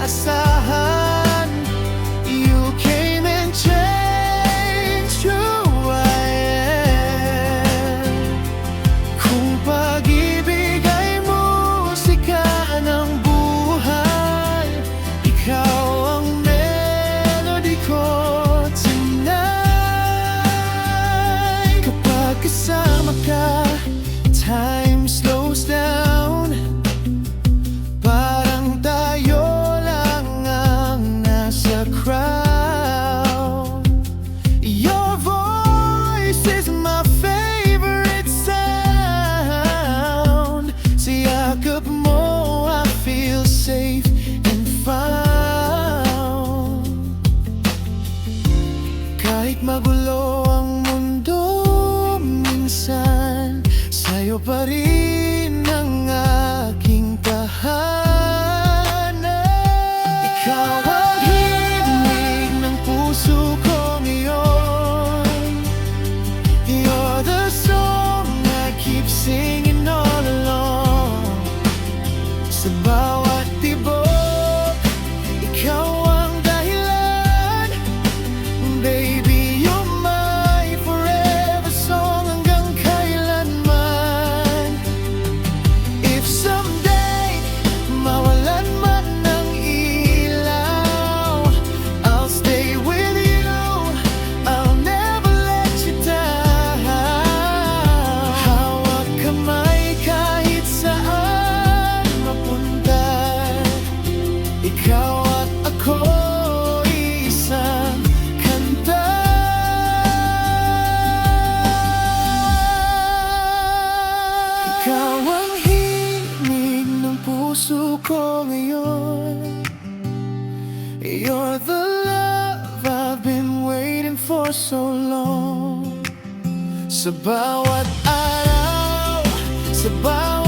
inaasahan. You came and changed who I am. Kung pag-ibig ay musika ng buhay, ikaw ang melody ko tonight. Kapag kasama ka, time slows down. Parang tayo lang ang nasa crowd. Your voice is my favorite sound. Sa yakap mo I feel safe and found. Kahit magulo ang mundo minsan, sa'yo pa rin ang aking tahanan. Ikaw ang himig ng puso ko ngayon. You're the song I keep singing all along. Sa bawat tibok, ikaw ang dahilan. Baby, you're my forever song hanggang kailanman. If someday mawalan man ng ilaw, I'll stay with you, I'll never let you down. Hawak kamay kahit saan mapunta, ikaw at ako isang kanta. Ikaw ang himig ng puso ko ngayon. You're the love I've been waiting for so long. Sa bawat araw, sa bawat